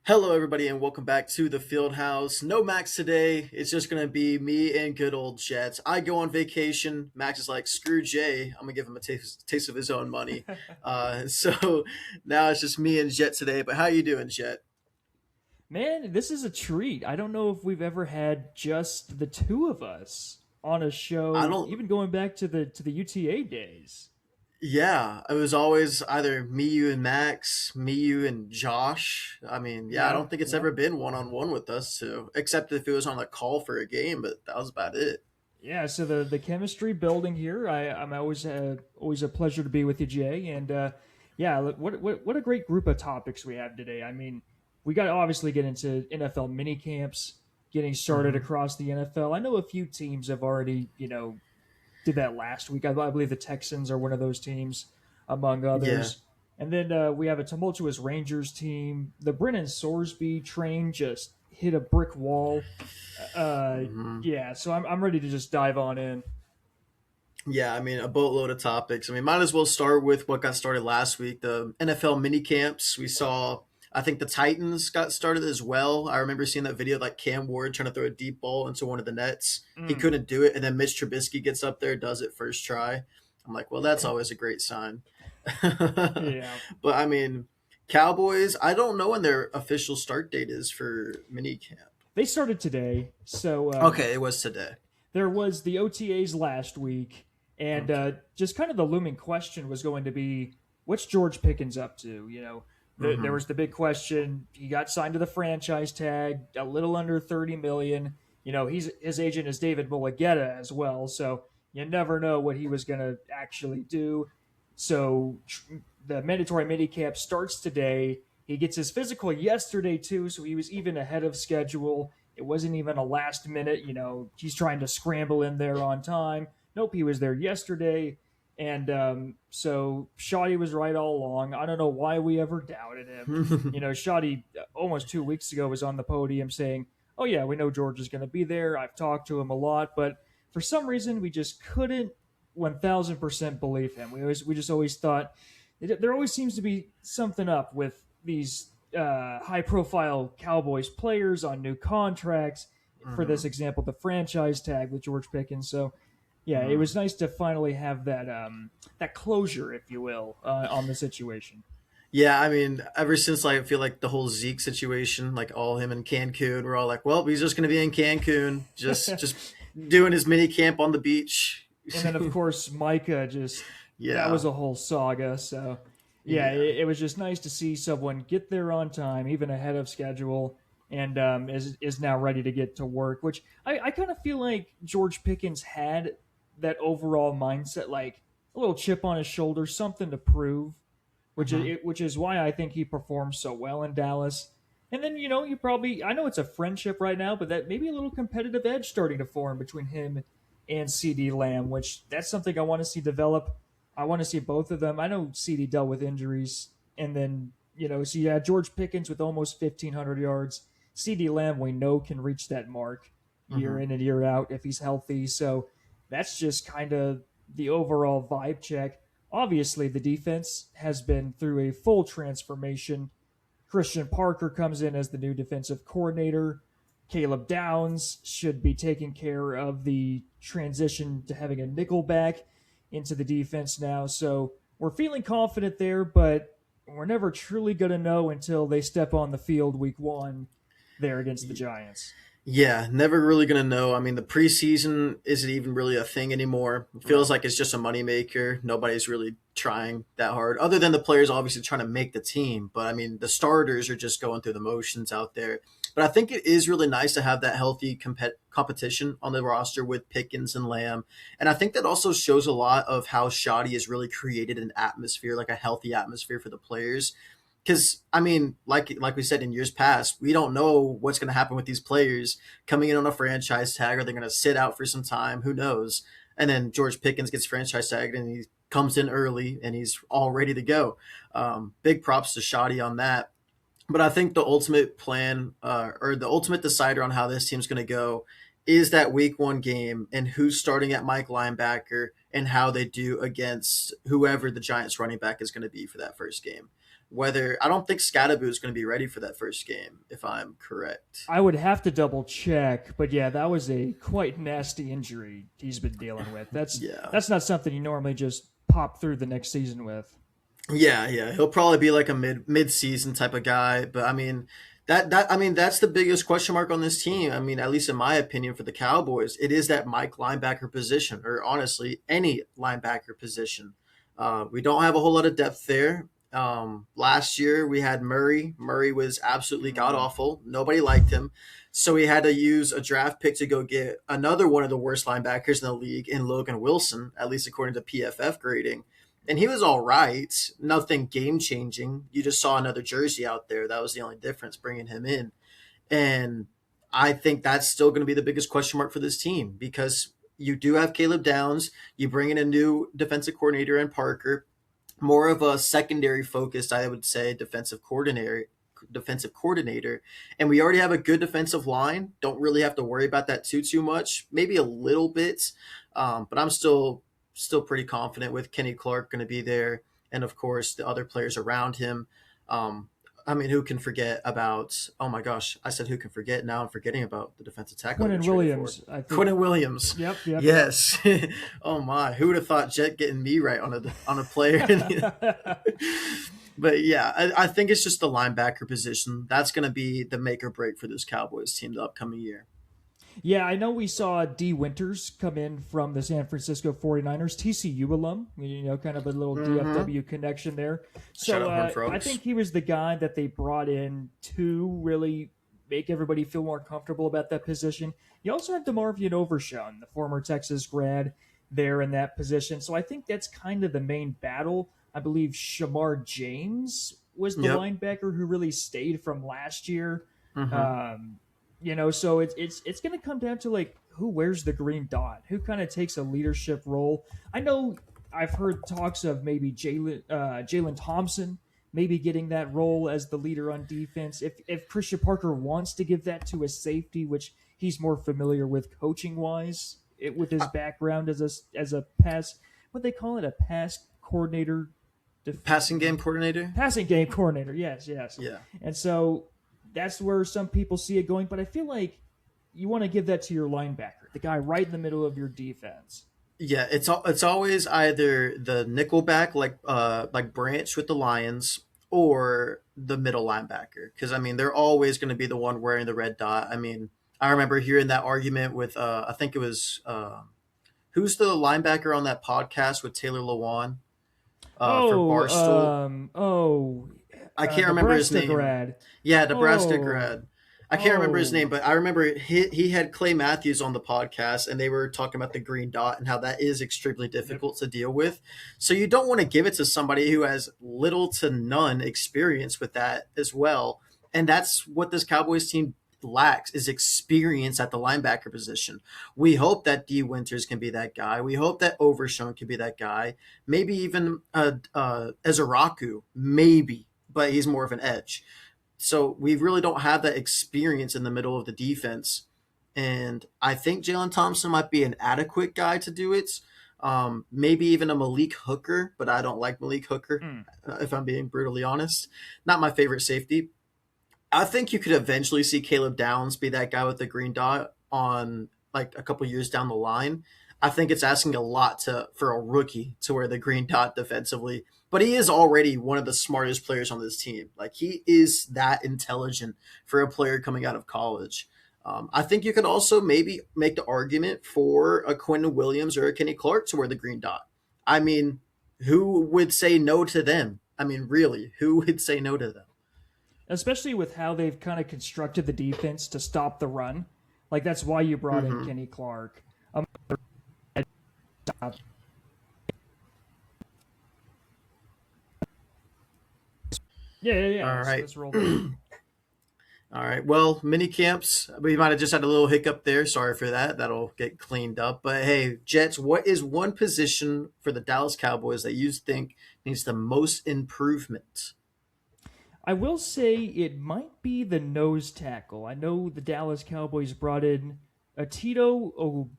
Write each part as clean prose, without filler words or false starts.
Hello, everybody, and welcome back to the Field House. No Max today. It's just going to be me and good old Jets. I go on vacation. Max is like, screw Jay. I'm going to give him a taste of his own money. So now it's just me and Jet today. But how you doing, Jet? Man, this is a treat. I don't know if we've ever had just the two of us on a I show, don't. even going back to the UTA days. Yeah, it was always either me, you, and Max, me, you, and Josh. I mean, yeah, I don't Yep, think it's ever yep. been one on one with us two, except if it was on a call for a game. But that was about it. Yeah, so the chemistry building here. I'm always a pleasure to be with you, Jay. And yeah, look, what a great group of topics we have today. I mean, we got to obviously get into NFL mini camps, getting started Hmm. across the NFL. I know a few teams have already did that last week. I believe the Texans are one of those teams, among Yeah. others. And then we have a tumultuous Rangers team. The Brennan Sorsby train just hit a brick wall. Uh, Hmm. yeah, so I'm ready to just dive on in. Yeah, I mean, a boatload of topics. I mean, might as well start with what got started last week, the NFL mini camps. We saw, I think the Titans got started as well. I remember seeing that video of like Cam Ward trying to throw a deep ball into one of the nets. He Mm. couldn't do it, and then Mitch Trubisky gets up there, does it first try. I'm like, well, that's always a great sign. But Yeah, I mean, Cowboys, I don't know when their official start date is for mini camp. they started today. So Okay, it was today. there was the OTAs last week, and Okay. just kind of the looming question was going to be, what's George Pickens up to? There Hmm. was the big question. He got signed to the franchise tag, a little under 30 million. His agent is David Mulugeta as well, so you never know what he was going to actually do. So the mandatory minicamp starts today. He gets his physical yesterday too, so he was even ahead of schedule. It wasn't even a last minute, he's trying to scramble in there on time. Nope, he was there yesterday. And so Shoddy was right all along. I don't know why we ever doubted him. Shoddy almost 2 weeks ago was on the podium saying, "Oh yeah, we know George is going to be there. I've talked to him a lot, but for some reason we just couldn't 1,000% believe him. We just always thought there always seems to be something up with these high profile Cowboys players on new contracts. For this Hmm. example, the franchise tag with George Pickens. So yeah, it Hmm. was nice to finally have that closure, if you will, on the situation. Yeah, I mean, ever since like, I feel like the whole Zeke situation, like all him in Cancun, we're all like, well, he's just going to be in Cancun, just doing his mini camp on the beach. And then of course Micah, just that Yeah, was a whole saga. So yeah, yeah, it was just nice to see someone get there on time, even ahead of schedule, and is now ready to get to work. Which I kind of feel like George Pickens had that overall mindset, like a little chip on his shoulder, something to prove, hmm, which is why I think he performed so well in Dallas. And then you probably, I know it's a friendship right now, but that maybe a little competitive edge starting to form between him and CD Lamb, which that's something I want to see develop. I want to see both of them. I know CD dealt with injuries, and then so you had George Pickens with almost 1,500 yards. CD Lamb we know can reach that mark year hmm. in and year out if he's healthy. So that's just kind of the overall vibe check. Obviously, the defense has been through a full transformation. Christian Parker comes in as the new defensive coordinator. Caleb Downs should be taking care of the transition to having a nickel back into the defense now. So we're feeling confident there, but we're never truly going to know until they step on the field week one there against the Giants. Yeah, never really gonna know. I mean, the preseason isn't even really a thing anymore. It feels No. like it's just a moneymaker. Nobody's really trying that hard, other than the players obviously trying to make the team. But I mean, the starters are just going through the motions out there. But I think it is really nice to have that healthy competition on the roster with Pickens and Lamb. And I think that also shows a lot of how Shoddy has really created an atmosphere, like a healthy atmosphere for the players. Because I mean, like we said in years past, we don't know what's going to happen with these players coming in on a franchise tag. Are they going to sit out for some time? Who knows? And then George Pickens gets franchise tagged and he comes in early and he's all ready to go. Big props to Shoddy on that. But I think the ultimate plan or the ultimate decider on how this team's going to go is that week one game and who's starting at Mike linebacker and how they do against whoever the Giants running back is going to be for that first game. whether I don't think Scadaboo is going to be ready for that first game, if I'm correct. I would have to double check, but yeah, that was a quite nasty injury he's been dealing with. Yeah. That's not something you normally just pop through the next season with. Yeah, he'll probably be like a mid season type of guy. But I mean, that's the biggest question mark on this team. I mean, at least in my opinion, for the Cowboys, it is that Mike linebacker position, or honestly, any linebacker position. We don't have a whole lot of depth there. Last year we had Murray. Murray was absolutely god Mm. awful. Nobody liked him. So we had to use a draft pick to go get another one of the worst linebackers in the league in Logan Wilson, at least according to PFF grading. And he was all right, nothing game changing. You just saw another jersey out there. That was the only difference bringing him in. And I think that's still going to be the biggest question mark for this team because you do have Caleb Downs. You bring in a new defensive coordinator in Parker, more of a secondary focused, I would say, defensive coordinator, and we already have a good defensive line. Don't really have to worry about that too much. Maybe a little bit, but I'm still pretty confident with Kenny Clark going to be there, and of course the other players around him. Um, I mean, who can forget about? Oh my gosh, I said who can forget? Now I'm forgetting about the defensive tackle that we Quentin traded for. Williams, I think. Quentin Williams. Yep. Yes. Oh my, who would have thought Jett getting me right on a player? But yeah, I think it's just the linebacker position. That's going to be the make or break for this Cowboys team the upcoming year. Yeah, I know we saw D. Winters come in from the San Francisco 49ers, TCU alum, kind of a little Mm-hmm. DFW connection there. Shout So out Horn I Frogs. think he was the guy that they brought in to really make everybody feel more comfortable about that position. You also have DeMarvion Overshown, the former Texas grad, there in that position. So I think that's kind of the main battle. I believe Shamar James was the Yep. linebacker who really stayed from last year. Mm-hmm. Um, so it's going to come down to like who wears the green dot, who kind of takes a leadership role. I know I've heard talks of maybe Jalen Thompson maybe getting that role as the leader on defense. If Christian Parker wants to give that to a safety, which he's more familiar with coaching wise, with his background as a pass, what they call it, a pass coordinator, Passing game coordinator. passing game coordinator. Yes. Yeah. And so that's where some people see it going. But I feel like you want to give that to your linebacker, the guy right in the middle of your defense. Yeah, it's always either the nickelback like Branch with the Lions or the middle linebacker because I mean they're always going to be the one wearing the red dot. I mean I remember hearing that argument with I think it was who's the linebacker on that podcast with Taylor Lewan for Oh, Barstool. I can't remember his Nebraska name. grad. Yeah, Nebraska Oh, grad. I can't remember his name, oh, but I remember he had Clay Matthews on the podcast, and they were talking about the green dot and how that is extremely yep. difficult to deal with. So you don't want to give it to somebody who has little to none experience with that as well. And that's what this Cowboys team lacks is experience at the linebacker position. We hope that D Winters can be that guy. We hope that Overshown can be that guy. Maybe even Ezeraku, maybe, but he's more of an edge. So we really don't have that experience in the middle of the defense. And I think Jalen Thompson might be an adequate guy to do it. Maybe even a Malik Hooker, but I don't like Malik Hooker, Mm. if I'm being brutally honest. Not my favorite safety. I think you could eventually see Caleb Downs be that guy with the green dot on like a couple years down the line. I think it's asking a lot for a rookie to wear the green dot defensively, but he is already one of the smartest players on this team. Like he is that intelligent for a player coming out of college. I think you could also maybe make the argument for a Quentin Williams or a Kenny Clark to wear the green dot. I mean, who would say no to them? I mean, really, who would say no to them? Especially with how they've kind of constructed the defense to stop the run. Like that's why you brought in Mm-hmm. Kenny Clark. Yeah. All right. Let's roll that. All right. Well, mini camps. We might have just had a little hiccup there. Sorry for that. That'll get cleaned up. But hey, Jets, what is one position for the Dallas Cowboys that you think needs the most improvement? I will say it might be the nose tackle. I know the Dallas Cowboys brought in a Tito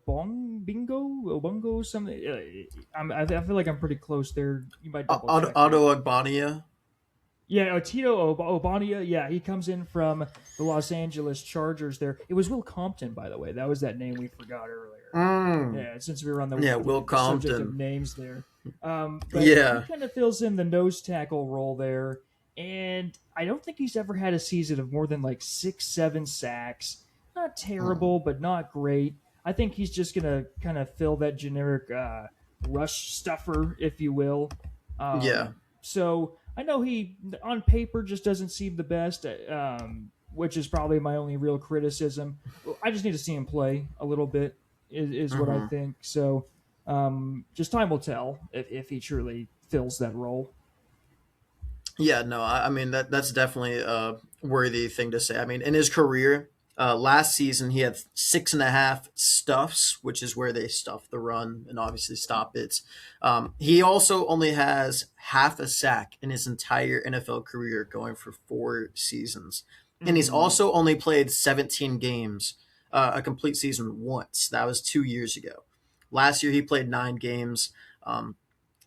Obongo, something. I feel like I'm pretty close there. You might double check me. Otto Agbania. Yeah, Tito Obania. Yeah, he comes in from the Los Angeles Chargers. There, it was Will Compton, by the way. That was that name we forgot earlier. Mm. Yeah, since we were on Yeah, Will the subject of Compton. names there, but he Yeah. kind of fills in the nose tackle role there, and I don't think he's ever had a season of more than like 6, 7 sacks. Not Mm. terrible, but not great. I think he's just gonna kind of fill that generic rush stuffer, if you will. Yeah. So I know he on paper just doesn't seem the best, which is probably my only real criticism. I just need to see him play a little bit, is what I Hmm. think. So just time will tell if he truly fills that role. Yeah, no, I mean that's definitely a worthy thing to say. I mean, in his career, last season he had 6.5 stuffs, which is where they stuff the run and obviously stop it. He also only has half a sack in his entire NFL career, going for 4 seasons, and he's Mm, also only played 17 games, a complete season once. That was 2 years ago. Last year he played 9 games.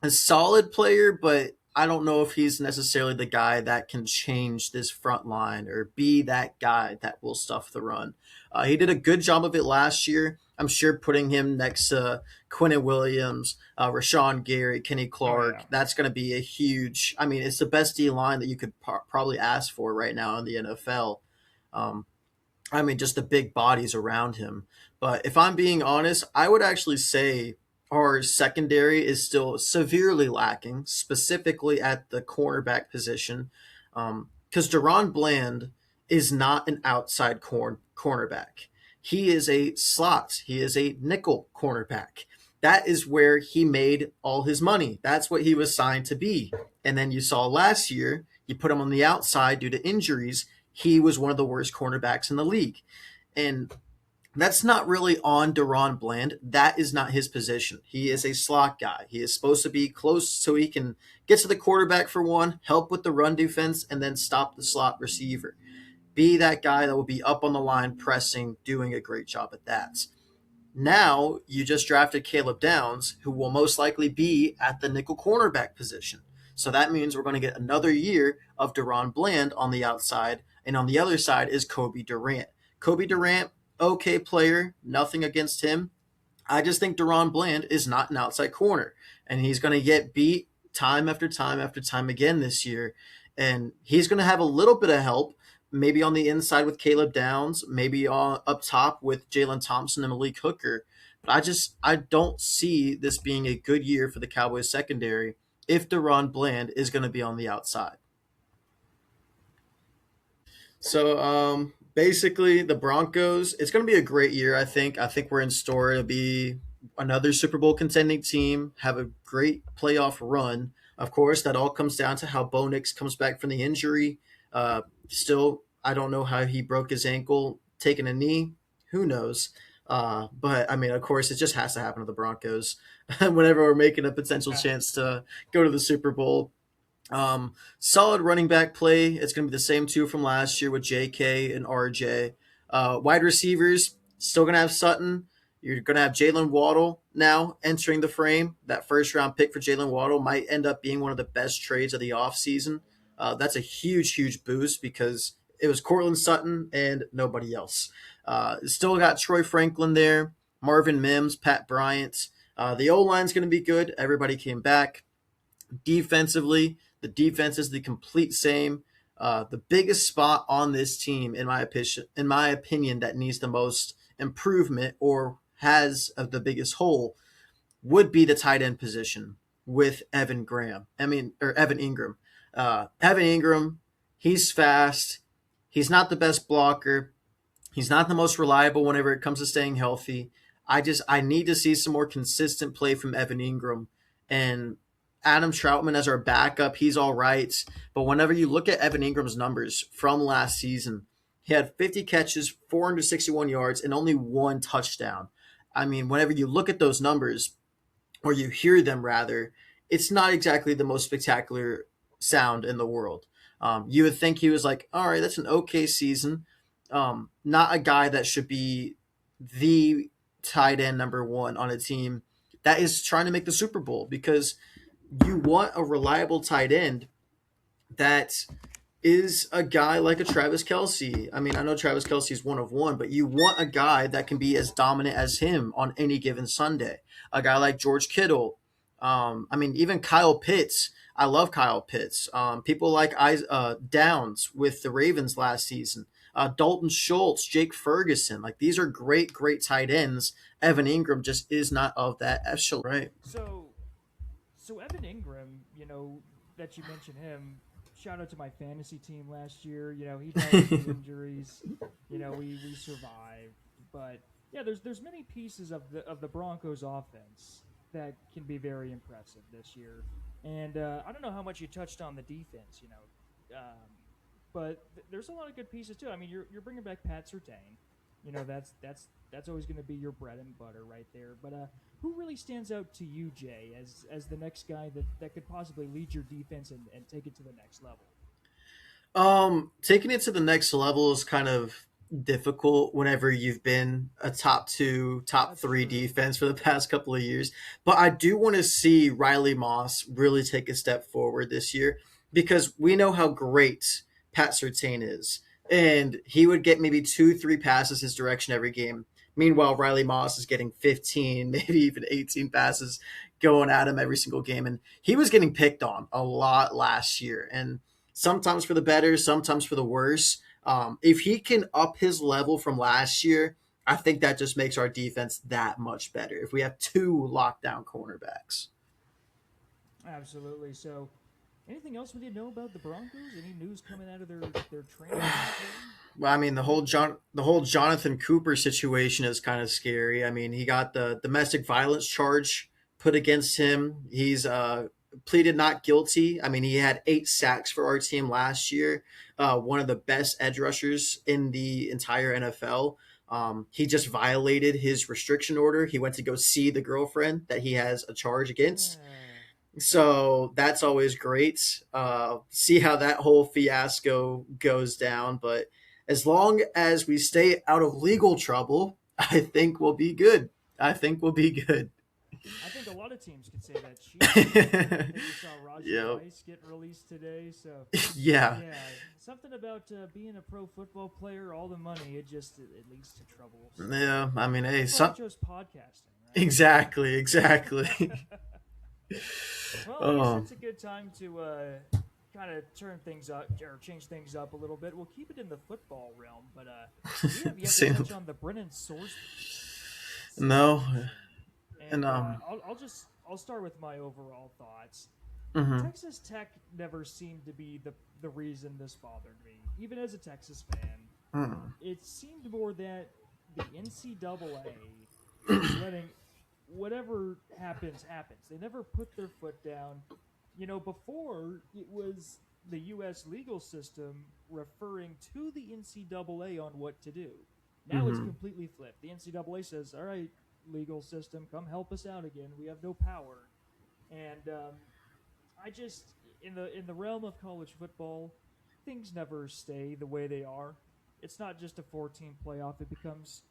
A solid player, but I don't know if he's necessarily the guy that can change this front line or be that guy that will stuff the run. He did a good job of it last year. I'm sure putting him next to Quinnen Williams, Rashawn Gary, Kenny oh Clark, yeah. that's going to be a huge. I mean, it's the best D line that you could probably ask for right now in the NFL. Um, I mean, just the big bodies around him. But if I'm being honest, I would actually say our secondary is still severely lacking, specifically at the cornerback position. Because Deron Bland is not an outside cornerback. He is a slot. He is a nickel cornerback. That is where he made all his money. That's what he was signed to be. And then you saw last year, you put him on the outside due to injuries. He was one of the worst cornerbacks in the league. And that's not really on Deron Bland. That is not his position. He is a slot guy. He is supposed to be close so he can get to the quarterback for one, help with the run defense, and then stop the slot receiver. Be that guy that will be up on the line, pressing, doing a great job at that. Now you just drafted Caleb Downs, who will most likely be at the nickel cornerback position. So that means we're going to get another year of Deron Bland on the outside, and on the other side is Kobe Durant. Kobe Durant, okay player, nothing against him. I just think Deron Bland is not an outside corner, and he's going to get beat time after time after time again this year. And he's going to have a little bit of help, maybe on the inside with Caleb Downs, maybe up top with Jalen Thompson and Malik Hooker. But I don't see this being a good year for the Cowboys secondary if Deron Bland is going to be on the outside. So basically, the Broncos. It's going to be a great year. I think. I think we're in store to be another Super Bowl contending team. Have a great playoff run. Of course, that all comes down to how Bo Nix comes back from the injury. Still, I don't know how he broke his ankle taking a knee. Who knows? But I mean, of course, it just has to happen to the Broncos whenever we're making a potential Yeah. chance to go to the Super Bowl. Solid running back play. It's going to be the same two from last year with JK and RJ. Wide receivers, still going to have Sutton. You're going to have Jalen Waddle now entering the frame. That first round pick for Jalen Waddle might end up being one of the best trades of the offseason. That's a huge, huge boost because it was Cortland Sutton and nobody else. Still got Troy Franklin there, Marvin Mims, Pat Bryant. The O line's going to be good. Everybody came back. Defensively, the defense is the complete same. The biggest spot on this team, in my opinion, that needs the most improvement or has the biggest hole would be the tight end position with Evan Graham. I mean, or Evan Ingram. Evan Ingram, he's fast. He's not the best blocker. He's not the most reliable whenever it comes to staying healthy. I need to see some more consistent play from Evan Ingram and Adam Troutman as our backup. He's all right, but whenever you look at Evan Ingram's numbers from last season, he had 50 catches, 461 yards, and only one touchdown. I mean, whenever you look at those numbers, or you hear them rather, it's not exactly the most spectacular sound in the world. You would think he was like, all right, that's an okay season. Not a guy that should be the tight end number one on a team that is trying to make the Super Bowl because you want a reliable tight end that is a guy like a Travis Kelsey. I mean, I know Travis Kelsey's one of one, but you want a guy that can be as dominant as him on any given Sunday. A guy like George Kittle. I mean, even Kyle Pitts. I love Kyle Pitts. People like Downs with the Ravens last season. Dalton Schultz, Jake Ferguson. Like these are great, great tight ends. Evan Ingram just is not of that echelon, right? So so Evan Ingram, that you mentioned him, shout out to my fantasy team last year. He dealt with the injuries. We survived, but yeah, there's many pieces of the Broncos offense that can be very impressive this year. And I don't know how much you touched on the defense, but there's a lot of good pieces too. I mean, you're bringing back Pat Surtain. That's always going to be your bread and butter right there. But who really stands out to you, Jay, as the next guy that could possibly lead your defense and take it to the next level? Taking it to the next level is kind of difficult whenever you've been a top two, top That's three true. defense for the past couple of years. But I do want to see Riley Moss really take a step forward this year because we know how great Pat Surtain is. And he would get maybe two, three passes his direction every game. Meanwhile, Riley Moss is getting 15, maybe even 18 passes going at him every single game. And he was getting picked on a lot last year. And sometimes for the better, sometimes for the worse. If he can up his level from last year, I think that just makes our defense that much better. If we have two lockdown cornerbacks. Absolutely. So, anything else we need to know about the Broncos? Any news coming out of their training camp maybe? Well, I mean, the whole Jonathan Cooper situation is kind of scary. I mean, he got the domestic violence charge put against him. He's pleaded not guilty. I mean, he had 8 sacks for our team last year. One of the best edge rushers in the entire NFL. He just violated his restriction order. He went to go see the girlfriend that he has a charge against. So that's always great. See how that whole fiasco goes down. But as long as we stay out of legal trouble, I think we'll be good. I think we'll be good. I think a lot of teams could say that. Jeez. And then you saw Rajay Yeah. Rice get released today. So, Yeah. yeah, something about being a pro football player, all the money, it leads to trouble. So, Yeah. I mean, hey, that's why I chose podcasting, right? exactly. Exactly. Well, I guess Oh, that's a good time to kind of turn things up or change things up a little bit. We'll keep it in the football realm, but we have yet to same. touch on the Brennan Sorsby No. situation. And And I'll start with my overall thoughts. mhm. Texas Tech never seemed to be the reason this bothered me, even as a Texas fan. Mm. It seemed more that the NCAA was letting whatever happens happens. They never put their foot down. Before it was the U.S. legal system referring to the NCAA on what to do. Now it's Mhm. completely flipped. The NCAA says, "All right, legal system, come help us out again. We have no power." And I just in the realm of college football, things never stay the way they are. It's not just a 14 playoff; it becomes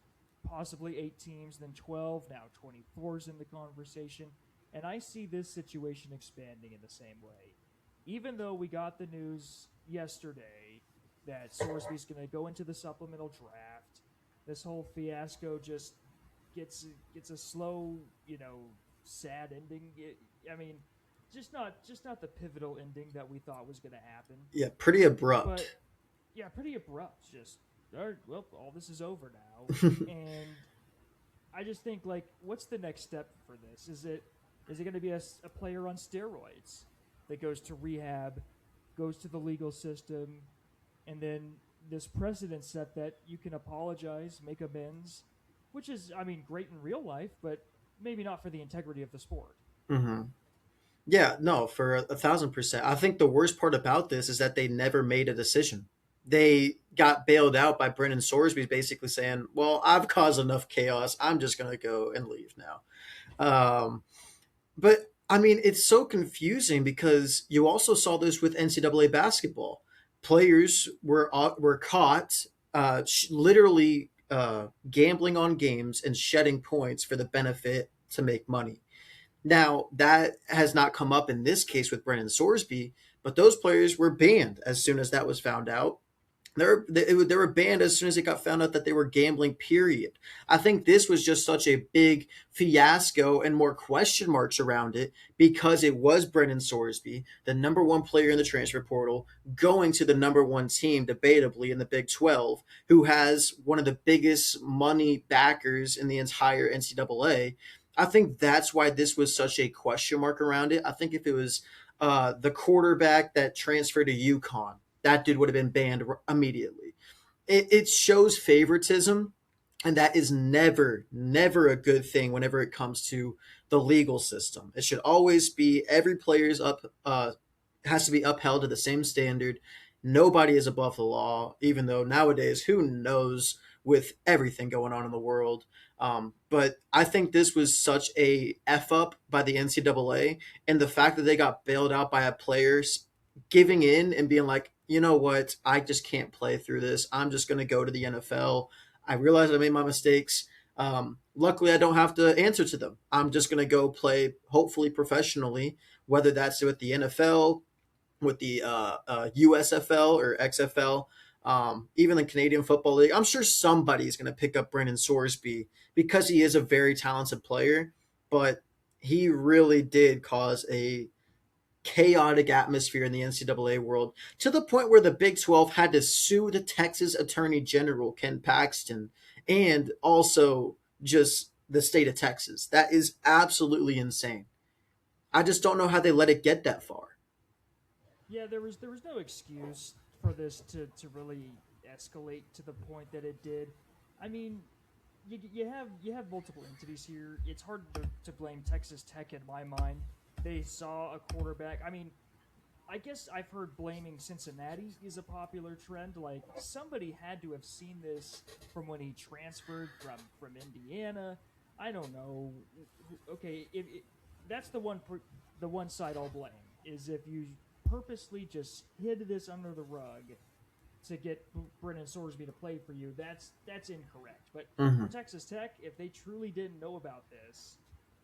possibly 8 teams, then 12, now 24 is in the conversation. And I see this situation expanding in the same way. Even though we got the news yesterday that Sorsby's going to go into the supplemental draft, this whole fiasco just gets a slow, sad ending. I mean, just not the pivotal ending that we thought was going to happen. Yeah, pretty But abrupt. yeah, pretty abrupt. Just all right, well, all this is over now, and I just think like, what's the next step for this? Is it going to be a player on steroids that goes to rehab, goes to the legal system, and then this precedent set that you can apologize, make amends, which is, I mean, great in real life, but maybe not for the integrity of the sport. Hmm. Yeah, no, for 1,000%. I think the worst part about this is that they never made a decision. They got bailed out by Brennan Sorsby, basically saying, "Well, I've caused enough chaos. I'm just going to go and leave now." Um, but I mean, it's so confusing because you also saw this with NCAA basketball. Players were caught literally gambling on games and shedding points for the benefit to make money. Now, that has not come up in this case with Brennan Sorsby, but those players were banned as soon as that was found out. They were banned as soon as it got found out that they were gambling, period. I think this was just such a big fiasco and more question marks around it because it was Brennan Sorsby, the number one player in the transfer portal, going to the number one team, debatably, in the Big 12, who has one of the biggest money backers in the entire NCAA. I think that's why this was such a question mark around it. I think if it was the quarterback that transferred to UConn, that dude would have been banned immediately. It shows favoritism, and that is never a good thing whenever it comes to the legal system. It should always be every player's up has to be upheld to the same standard. Nobody is above the law, even though nowadays, who knows with everything going on in the world. But I think this was such a f up by the NCAA, and the fact that they got bailed out by a player giving in and being like, you know what, I just can't play through this. I'm just going to go to the NFL. I realize I made my mistakes. Luckily, I don't have to answer to them. I'm just going to go play, hopefully professionally, whether that's with the NFL, with the USFL or XFL, even the Canadian Football League. I'm sure somebody's going to pick up Brendan Sorsby because he is a very talented player, but he really did cause a chaotic atmosphere in the NCAA world to the point where the Big 12 had to sue the Texas Attorney General, Ken Paxton, and also just the state of Texas. That is absolutely insane. I just don't know how they let it get that far. Yeah, there was no excuse for this to really escalate to the point that it did. I mean, you have multiple entities here. It's hard to blame Texas Tech in my mind. They saw a quarterback. I mean, I guess I've heard blaming Cincinnati is a popular trend. Like somebody had to have seen this from when he transferred from Indiana. I don't know. Okay, if that's the one side I'll blame is if you purposely just hid this under the rug to get Brennan Sorsby to play for you. That's incorrect. But for Mm-hmm. Texas Tech, if they truly didn't know about this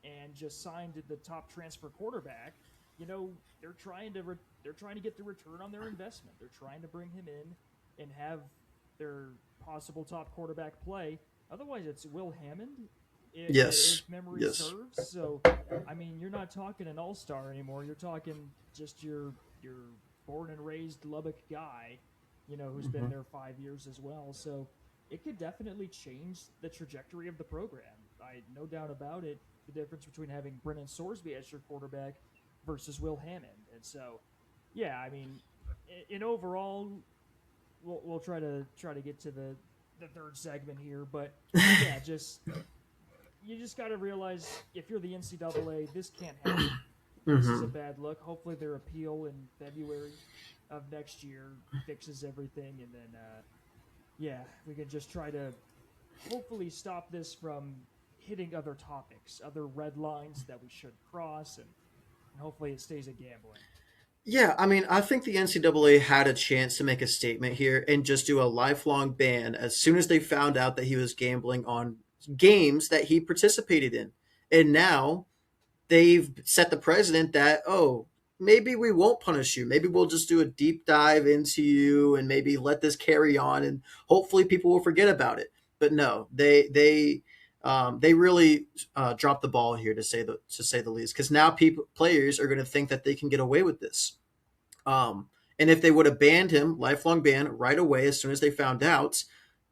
and just signed the top transfer quarterback, they're trying to get the return on their investment. They're trying to bring him in and have their possible top quarterback play. Otherwise, it's Will Hammond, if Yes. memory Yes. serves. So, I mean, you're not talking an all star anymore. You're talking just your born and raised Lubbock guy, who's been Mm-hmm. there 5 years as well. So it could definitely change the trajectory of the program. I no doubt about it. The difference between having Brennan Sorsby as your quarterback versus Will Hammond, and so yeah, I mean, in overall, we'll try to get to the third segment here, but yeah, just you just got to realize if you're the NCAA, this can't happen. This is a Mm-hmm. bad look. Hopefully, their appeal in February of next year fixes everything, and then yeah, we can just try to hopefully stop this from hitting other topics, other red lines that we should cross, and hopefully it stays at gambling. Yeah, I mean, I think the NCAA had a chance to make a statement here and just do a lifelong ban as soon as they found out that he was gambling on games that he participated in. And now they've set the precedent that, oh, maybe we won't punish you. Maybe we'll just do a deep dive into you and maybe let this carry on, and hopefully people will forget about it. But no, they really dropped the ball here, to say the least, because now people players are going to think that they can get away with this. And if they would have banned him, lifelong ban, right away as soon as they found out,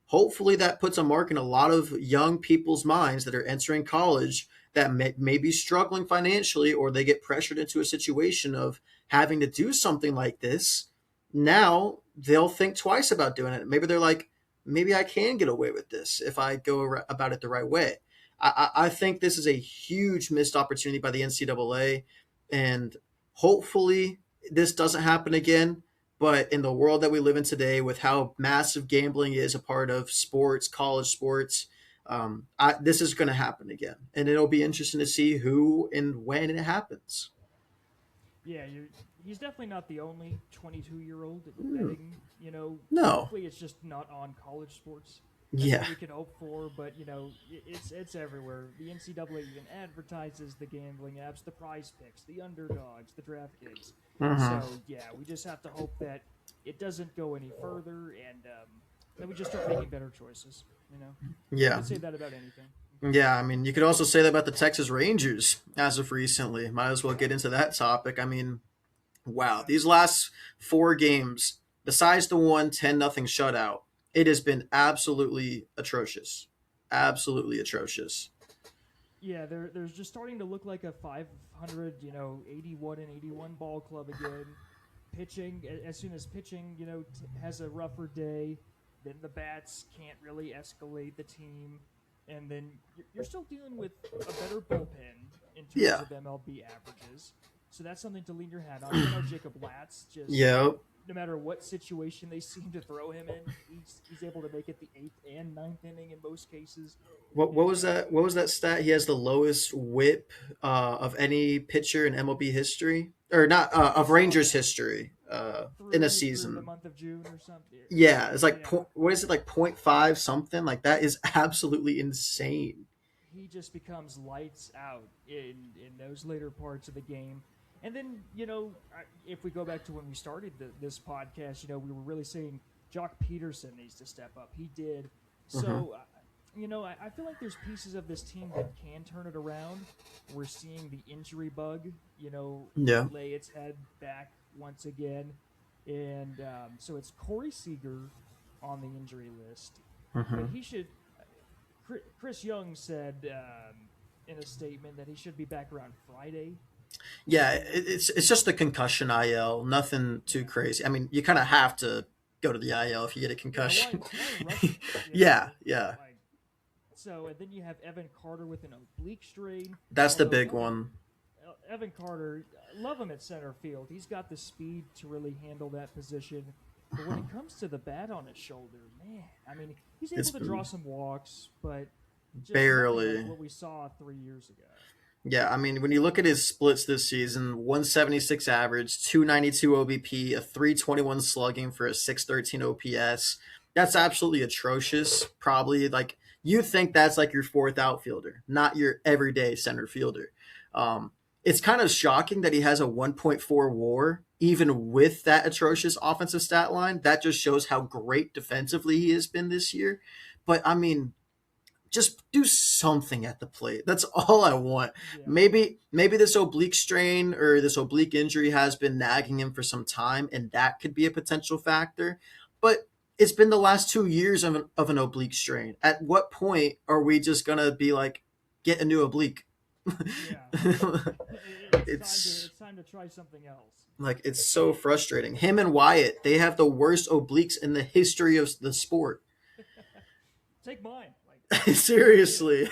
hopefully that puts a mark in a lot of young people's minds that are entering college that may be struggling financially, or they get pressured into a situation of having to do something like this. Now they'll think twice about doing it. Maybe they're like, maybe I can get away with this if I go about it the right way. I think this is a huge missed opportunity by the NCAA, and hopefully this doesn't happen again. But in the world that we live in today, with how massive gambling is a part of sports, college sports, this is going to happen again, and it'll be interesting to see who and when it happens. Yeah, he's definitely not the only 22-year-old betting. No, Hopefully it's just not on college sports. That's what yeah, we can hope for. But it's everywhere. The NCAA even advertises the gambling apps, the Prize Picks, the Underdogs, the DraftKings. Hmm. So yeah, we just have to hope that it doesn't go any further, and that we just start making better choices. You know, you Yeah. could say that about anything. Yeah, I mean, you could also say that about the Texas Rangers as of recently. Might as well get into that topic. I mean, wow, Yeah, these last 4 games, besides the one 10-0 shutout, it has been absolutely atrocious. Absolutely atrocious. yeah, they're just starting to look like a 500, 81 and 81 ball club again. Pitching, as soon as pitching, has a rougher day, then the bats can't really escalate the team, and then you're still dealing with a better bullpen in terms Yeah. of MLB averages. So that's something to lean your hat on. Even our Jacob Latz, just Yeah. no matter what situation they seem to throw him in, he's able to make it the eighth and ninth inning in most cases. What And was that? What was that stat? He has the lowest WHIP of any pitcher in MLB history, or not I of saw Rangers that history in a through the season. month of June or something. Yeah, it's like Yeah, what is it, like 0.5 something? Like that is absolutely insane. he just becomes lights out in those later parts of the game. And then if we go back to when we started this podcast, we were really saying Jock Peterson needs to step up. He did. Hmm. So I feel like there's pieces of this team that can turn it around. We're seeing the injury bug, Yeah. lay its head back once again, and so it's Corey Seager on the injury list, but Hmm. he should. Chris Young said in a statement that he should be back around Friday. Yeah, So it's just the concussion IL, nothing too yeah, crazy. I mean, you kind of have to go to the IL if you get a yeah. Why concussion. why rush it? Yeah, yeah, Like so, and then you have Evan Carter with an oblique strain. that's the Although big one. Evan Carter, I love him at center field. He's got the speed to really handle that position. But when it comes to the bat on his shoulder, man, I mean, he's able It's to draw some walks, but just nothing like barely. what we saw 3 years ago. Yeah, I mean, when you look at his splits this season, 176 average, 292 OBP, a 321 slugging for a 613 OPS. That's absolutely atrocious. Probably like you think that's like your fourth outfielder, not your everyday center fielder. It's kind of shocking that he has a 1.4 WAR, even with that atrocious offensive stat line. That just shows how great defensively he has been this year. But I mean, just do something at the plate. That's all I want. Yeah, Maybe this oblique strain or this oblique injury has been nagging him for some time, and that could be a potential factor. But it's been the last 2 years of an oblique strain. At what point are we just gonna be like, get a new oblique? yeah. It's It's time to try something else. like it's so frustrating. Him and Wyatt, they have the worst obliques in the history of the sport. Take mine. Like, take it. Seriously.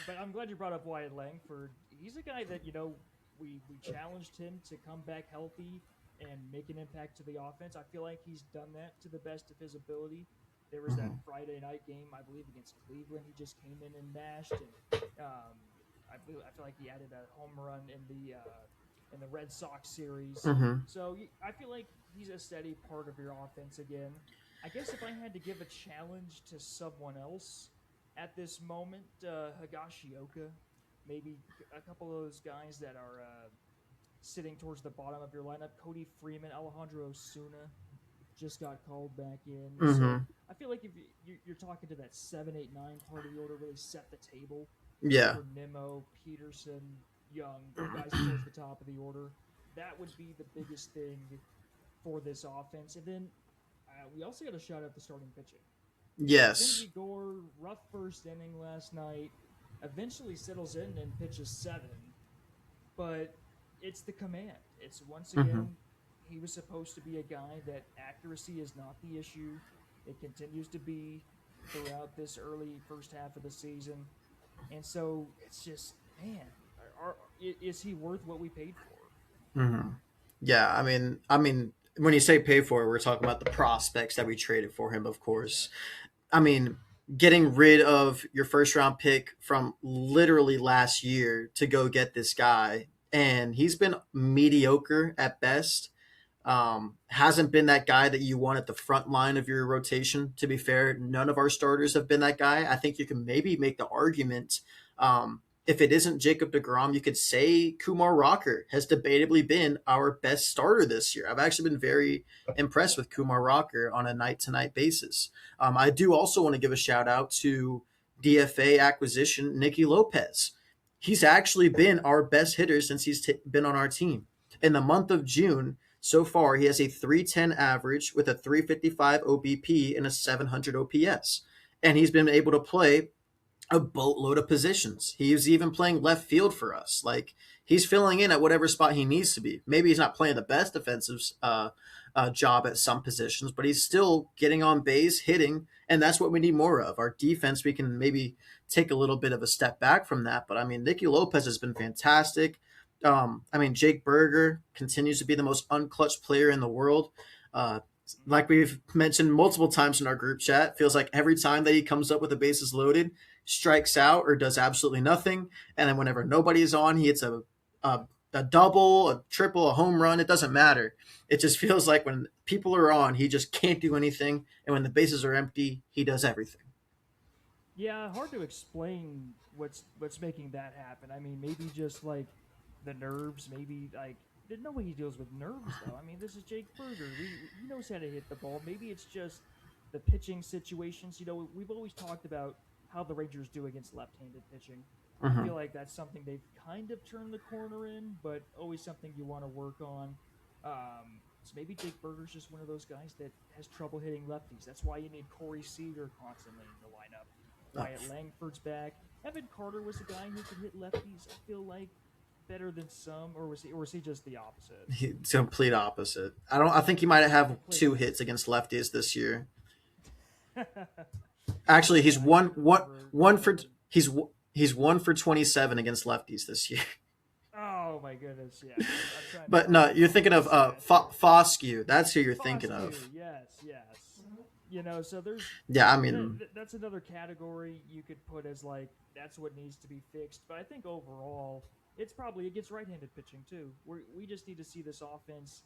But I'm glad you brought up Wyatt Langford. He's a guy that we challenged him to come back healthy and make an impact to the offense. I feel like he's done that to the best of his ability. There was that Mhm. Friday night game, I believe, against Cleveland. He just came in and mashed, and I feel like he added a home run in the Red Sox series. Mhm. So I feel like he's a steady part of your offense again. I guess if I had to give a challenge to someone else at this moment, Higashioka, maybe a couple of those guys that are sitting towards the bottom of your lineup. Cody Freeman, Alejandro Osuna just got called back in. So Mhm. I feel like if you're talking to that 7, 8, 9 part of the order, really set the table Yeah. for Nimmo, Peterson, Young, guys towards the top of the order. That would be the biggest thing for this offense. And then we also got to shout out the starting pitching. Yes. Mackenzie Gore, rough first inning last night, eventually settles in and pitches 7, but it's the command. It's once Mhm. again, he was supposed to be a guy that accuracy is not the issue. It continues to be throughout this early first half of the season. And so it's just, man, is he worth what we paid for? Mhm. Yeah, I mean, when you say pay for it, we're talking about the prospects that we traded for him, of course. Exactly. I mean, getting rid of your first round pick from literally last year to go get this guy, and he's been mediocre at best. Hasn't been that guy that you want at the front line of your rotation. To be fair, none of our starters have been that guy. I think you can maybe make the argument if it isn't Jacob DeGrom, you could say Kumar Rocker has debatably been our best starter this year. I've actually been very impressed with Kumar Rocker on a night to night basis. I do also want to give a shout out to DFA acquisition Nicky Lopez. He's actually been our best hitter since he's been on our team. In the month of June, so far, he has a 310 average with a 355 OBP and a 700 OPS. And he's been able to play a boatload of positions. He's even playing left field for us. Like, he's filling in at whatever spot he needs to be. Maybe he's not playing the best defensive job at some positions, but he's still getting on base, hitting, and that's what we need more of. Our defense, we can maybe take a little bit of a step back from that. But I mean, Nicky Lopez has been fantastic. I mean, Jake Berger continues to be the most unclutched player in the world. Uh, like we've mentioned multiple times in our group chat, feels like every time that he comes up with the bases loaded, strikes out or does absolutely nothing. And then whenever nobody is on, he hits a double, a triple, a home run. It doesn't matter. It just feels like when people are on, he just can't do anything. And when the bases are empty, he does everything. Yeah, hard to explain what's making that happen. I mean, maybe just like the nerves. Maybe like nobody deals with nerves though. I mean, this is Jake Berger. He knows how to hit the ball. Maybe it's just the pitching situations. You know, we've always talked about how the Rangers do against left-handed pitching. I Mm-hmm. feel like that's something they've kind of turned the corner in, but always something you want to work on. So maybe Jake Berger's just one of those guys that has trouble hitting lefties. That's why you need Corey Seager constantly in the lineup. Wyatt Langford's back. Evan Carter was a guy who could hit lefties. I feel like better than some, or was he just the opposite? It's complete opposite. I think he might have Played. two hits against lefties this year. Yeah, Actually, he's I can't remember. one for he's he's 1 for 27 against lefties this year. Oh my goodness, yeah. I'm trying to But no, you're find thinking the of stat. Foscue. That's who you're thinking Foscue, of. yes. You know, so there's Yeah, I mean, that's another category you could put as like that's what needs to be fixed. But I think overall, it's probably against right-handed pitching too. We just need to see this offense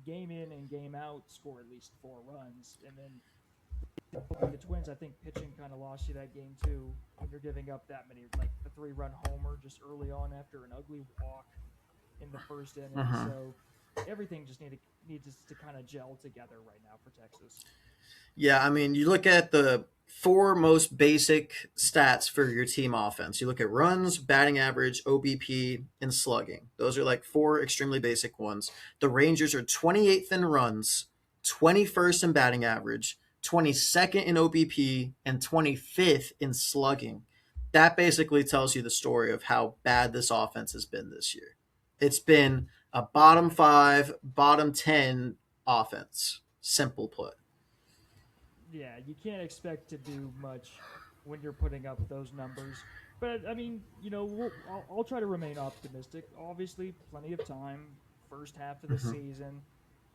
game in and game out score at least 4 runs, and then the Twins, I think pitching kind of lost you that game too when you're giving up that many, like the 3-run homer just early on after an ugly walk in the first inning. uh So everything just needs to kind of gel together right now for Texas. yeah, I mean, you look at the four most basic stats for your team offense. You look at runs, batting average, OBP, and slugging. Those are like four extremely basic ones. The Rangers are 28th in runs, 21st in batting average, 22nd in OBP, and 25th in slugging. That basically tells you the story of how bad this offense has been this year. It's been a bottom five, bottom 10 offense. Simple put. Yeah, you can't expect to do much when you're putting up those numbers. But I mean, you know, I'll try to remain optimistic. Obviously, plenty of time, first half of the Mm-hmm. season,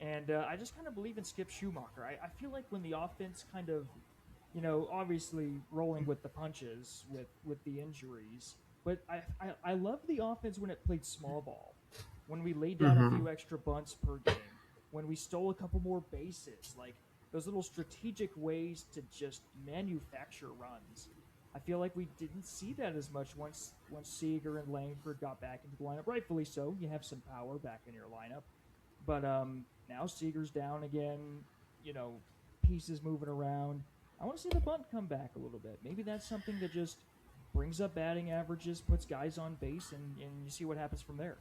and I just kind of believe in Skip Schumacher. I feel like when the offense kind of, you know, obviously rolling with the punches with the injuries, but I love the offense when it played small ball, when we laid down a Mm-hmm. few extra bunts per game, when we stole a couple more bases, like those little strategic ways to just manufacture runs. I feel like we didn't see that as much once Seager and Langford got back into the lineup. Rightfully so. You have some power back in your lineup, but now Seager's down again. You know, pieces moving around. I want to see the bunt come back a little bit. Maybe that's something that just brings up batting averages, puts guys on base, and you see what happens from there.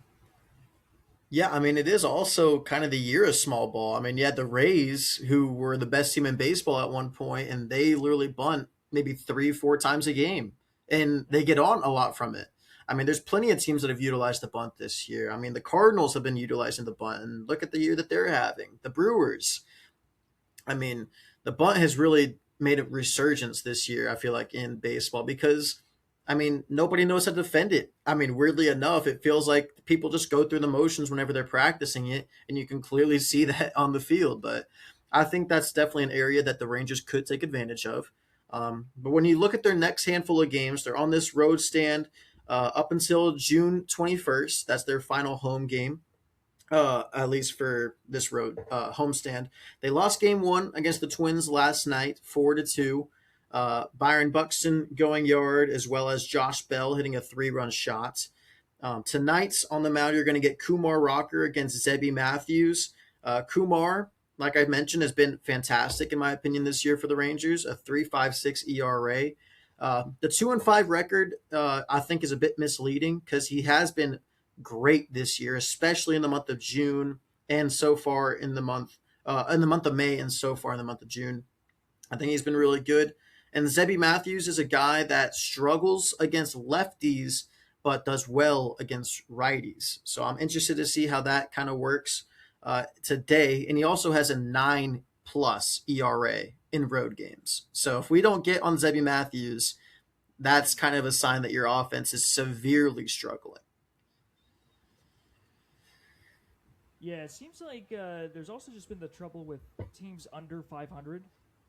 Yeah, I mean, it is also kind of the year of small ball. I mean, you had the Rays, who were the best team in baseball at one point, and they literally bunt maybe 3, 4 times a game, and they get on a lot from it. I mean, there's plenty of teams that have utilized the bunt this year. I mean, the Cardinals have been utilizing the bunt, and look at the year that they're having. The Brewers, I mean, the bunt has really made a resurgence this year, I feel like, in baseball because, I mean, nobody knows how to defend it. I mean, weirdly enough, it feels like people just go through the motions whenever they're practicing it, and you can clearly see that on the field. But I think that's definitely an area that the Rangers could take advantage of. But when you look at their next handful of games, they're on this road stand up until June 21st. That's their final home game, at least for this road homestand. They lost game one against the Twins last night, 4-2. Byron Buxton going yard, as well as Josh Bell hitting a 3-run shot. Tonight on the mound, you're going to get Kumar Rocker against Zebby Matthews. Kumar, like I mentioned, has been fantastic in my opinion this year for the Rangers, a 3.56 ERA. The 2-5 record, I think, is a bit misleading because he has been great this year, especially in the month of June and so far in the month of May and so far in the month of June. I think he's been really good. And Zebby Matthews is a guy that struggles against lefties but does well against righties. So I'm interested to see how that kind of works today. And he also has a 9+ ERA in road games. So if we don't get on Zebby Matthews, that's kind of a sign that your offense is severely struggling. Yeah, it seems like there's also just been the trouble with teams under 500,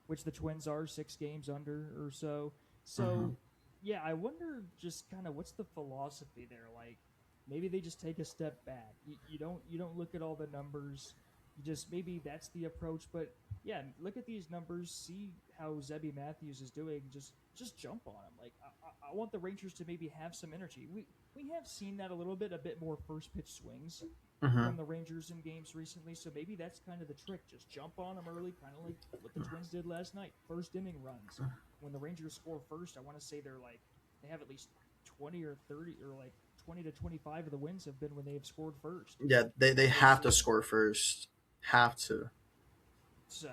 which the Twins are 6 games under or so. Mm-hmm. So, yeah, I wonder just kind of what's the philosophy there. Like, maybe they just take a step back. You don't look at all the numbers. You just maybe that's the approach. But yeah, look at these numbers. See how Zebby Matthews is doing. Just jump on him. Like I want the Rangers to maybe have some energy. We have seen that a bit more first pitch swings Mm-hmm. from the Rangers in games recently. So maybe that's kind of the trick. Just jump on them early, kind of like what the Twins did last night. First inning runs. When the Rangers score first, I want to say they have at least 20 or 30 or like 20 to 25 of the wins have been when they have scored first Yeah, they this have to season. score first. Have to. So,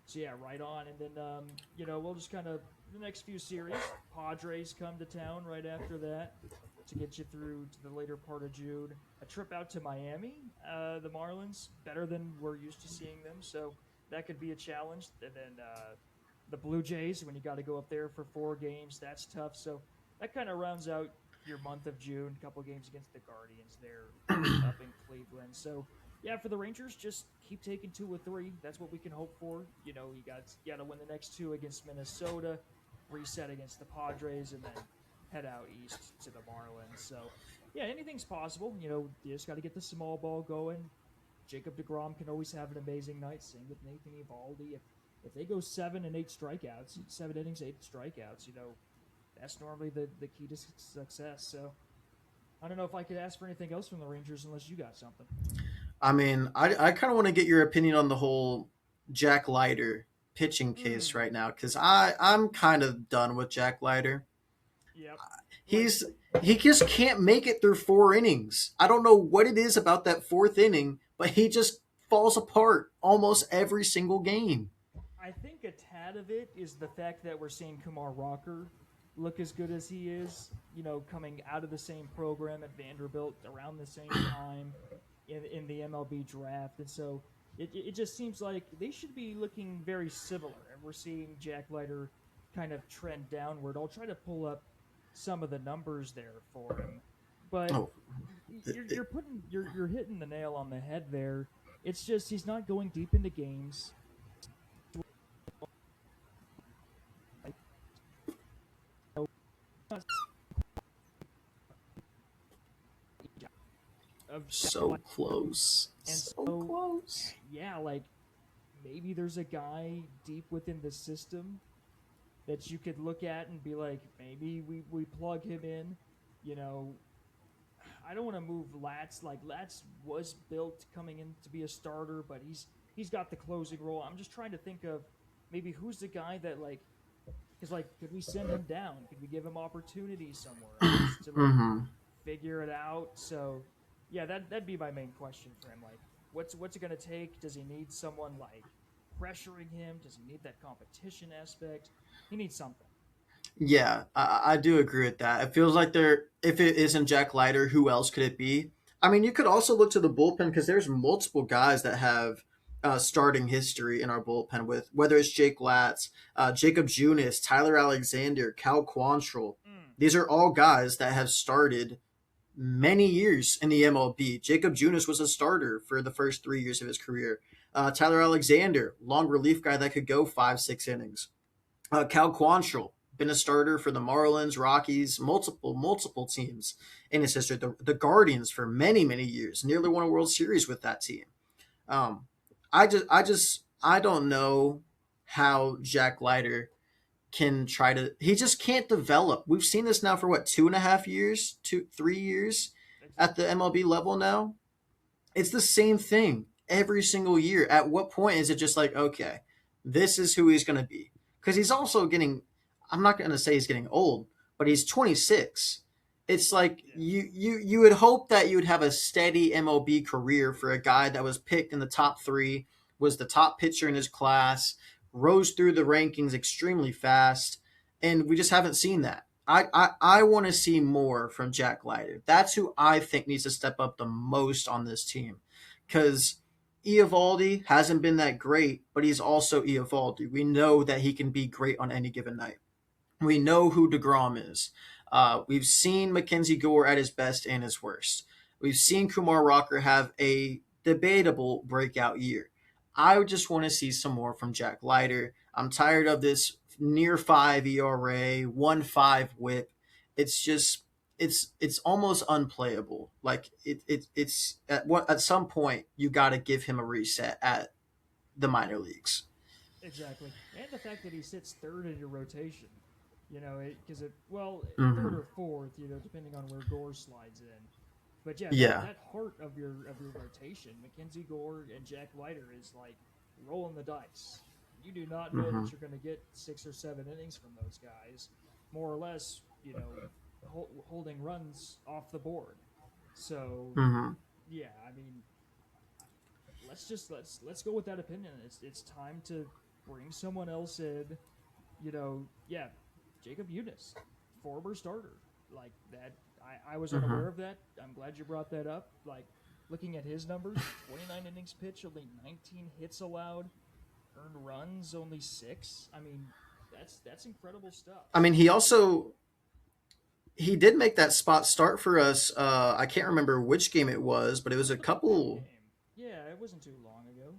so yeah, right on. And then we'll just kind of the next few series. Padres come to town right after that to get you through to the later part of June. A trip out to Miami, the Marlins, better than we're used to seeing them, so that could be a challenge. And then the Blue Jays, when you got to go up there for 4 games, that's tough. So that kind of rounds out your month of June. A couple games against the Guardians there up in Cleveland. So yeah, for the Rangers, just keep taking 2 or 3. That's what we can hope for. You got to win the next 2 against Minnesota, reset against the Padres, and then head out east to the Marlins. So yeah, anything's possible. You just got to get the small ball going. Jacob DeGrom can always have an amazing night. Same with Nathan Eovaldi. If they go 7 and 8 strikeouts, 7 innings, 8 strikeouts, that's normally the key to success. So I don't know if I could ask for anything else from the Rangers unless you got something. I mean, I kind of want to get your opinion on the whole Jack Leiter pitching case Mm, right now because I'm kind of done with Jack Leiter. yep. Like He's he just can't make it through 4 innings. I don't know what it is about that fourth inning, but he just falls apart almost every single game. I think a tad of it is the fact that we're seeing Kumar Rocker look as good as he is, coming out of the same program at Vanderbilt around the same time in the MLB draft. And so it just seems like they should be looking very similar. And we're seeing Jack Leiter kind of trend downward. I'll try to pull up some of the numbers there for him. But Oh, you're hitting the nail on the head there. It's just he's not going deep into games. Of so close, And so so, close. yeah, like maybe there's a guy deep within the system that you could look at and be like, maybe we plug him in. You know, I don't want to move Latz. Like Latz was built coming in to be a starter, but he's got the closing role. I'm just trying to think of maybe who's the guy that like because like could we send him down? Could we give him opportunities somewhere else to like Mm-hmm. figure it out? So yeah, that'd be my main question for him. Like, what's it gonna take? Does he need someone like pressuring him? Does he need that competition aspect? He needs something. Yeah, I do agree with that. It feels like there, if it isn't Jack Leiter, who else could it be? I mean, you could also look to the bullpen because there's multiple guys that have starting history in our bullpen with whether it's Jake Latz, Jacob Junis, Tyler Alexander, Cal Quantrill. Mm, These are all guys that have started many years in the MLB. Jacob Junis was a starter for the first 3 years of his career. Tyler Alexander, long relief guy that could go 5, 6 innings. Cal Quantrill, been a starter for the Marlins, Rockies, multiple teams in his history. The Guardians for many, many years, nearly won a World Series with that team. Um, I don't know how Jack Leiter can try to. He just can't develop. We've seen this now for what 2.5 years, 3 years at the Exactly. MLB level now. It's the same thing every single year. At what point is it just like, okay, this is who he's going to be? Because he's also getting, I'm not going to say he's getting old, but he's 26. It's like Yeah. you would hope that you would have a steady MLB career for a guy that was picked in the top three, was the top pitcher in his class, rose through the rankings extremely fast, and we just haven't seen that. I want to see more from Jack Leiter. That's who I think needs to step up the most on this team. Because Eovaldi hasn't been that great, but he's also Eovaldi. We know that he can be great on any given night. We know who DeGrom is. We've seen Mackenzie Gore at his best and his worst. We've seen Kumar Rocker have a debatable breakout year. I just want to see some more from Jack Leiter. I'm tired of this near 5 ERA, 1.5 whip. It's just it's almost unplayable. Like it's at some point you got to give him a reset at the minor leagues. Exactly. And the fact that he sits third in your rotation, because well, third Hmm. or fourth, depending on where Gore slides in. But yeah, that Yeah. that heart of your rotation, Mackenzie Gore and Jack Leiter is like rolling the dice. You do not know Hmm. that you're going to get 6 or 7 innings from those guys, more or less, holding runs off the board. So Hmm. yeah, I mean, let's go with that opinion. It's time to bring someone else in. Yeah, Jacob Eunice, former starter, like that. I was unaware Hmm. of that. I'm glad you brought that up. Like looking at his numbers, 29 innings pitched, only 19 hits allowed, earned runs only 6. I mean, that's incredible stuff. I mean, he did make that spot start for us. I can't remember which game it was, but it It was was a the Minicamp couple. game. Yeah, it wasn't too long ago.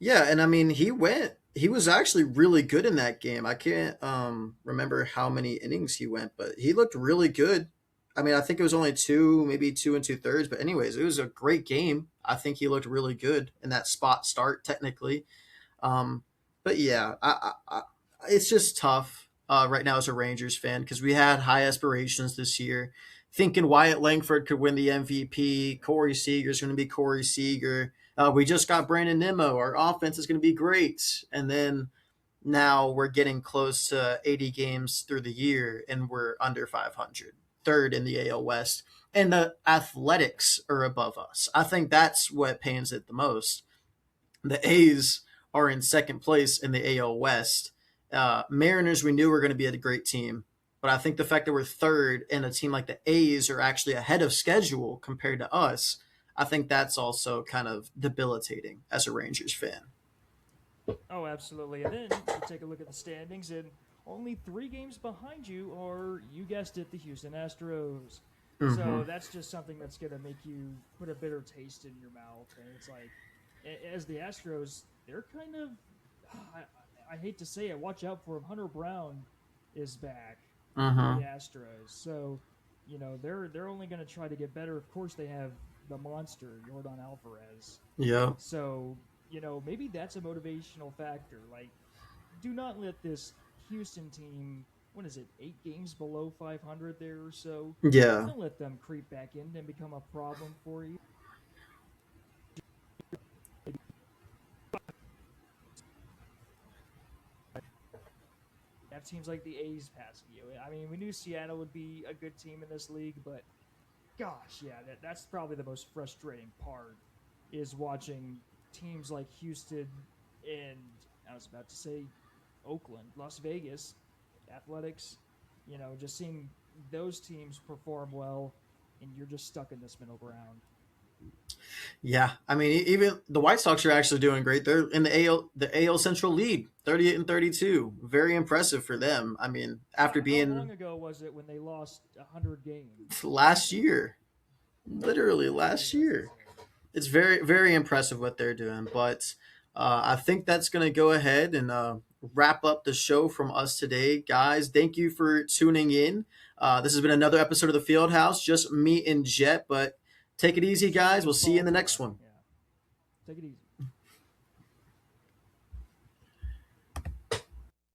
Yeah, and I mean, he was actually really good in that game. I can't remember how many innings he went, but he looked really good. I mean, I think it was only two, maybe 2 2/3, but anyways, it was a great game. I think he looked really good in that spot start, technically. Um, but yeah, it's just tough right now as a Rangers fan because we had high aspirations this year, thinking Wyatt Langford could win the MVP. Corey Seager's going to be Corey Seager. We just got Brandon Nimmo. Our offense is going to be great, and then now we're getting close to 80 games through the year, and we're under 500, third in the AL West, and the Athletics are above us. I think that's what pains it the most. The A's are in second place in the AL West. Mariners, we knew were going to be a great team, but I think the fact that we're third and a team like the A's are actually ahead of schedule compared to us, I think that's also kind of debilitating as a Rangers fan. Oh, absolutely. And then you take a look at the standings, and only 3 games behind you are, you guessed it, the Houston Astros. Hmm. So that's just something that's going to make you put a bitter taste in your mouth. And it's like, as the Astros, they're kind of, I hate to say it, watch out for them. Hunter Brown is back for the Hmm. Astros. So, they're only going to try to get better. Of course, they have the monster, Jordan Alvarez. Yeah. So, maybe that's a motivational factor. Like, do not let this Houston team, what is it, 8 games below 500 there or so, Yeah. don't let them creep back in and become a problem for you. Have teams like the A's passing you. I mean, we knew Seattle would be a good team in this league, but gosh, yeah, that's probably the most frustrating part is watching teams like Houston and I was about to say Oakland, Las Vegas, Athletics, just seeing those teams perform well and you're just stuck in this middle ground. Yeah. I mean, even the White Sox are actually doing great. They're in the AL Central lead, 38 and 32. Very impressive for them. I mean, after How long being ago was it when they lost 100 games? last year, literally Literally, last that's year. insane. It's very very impressive what they're doing. But I think that's going to go ahead and wrap up the show from us today, guys. Thank you for tuning in. This has been another episode of the Field House, just me and Jet. But take it easy, Super guys. We'll see you in small the next time. one. Yeah. Take it easy.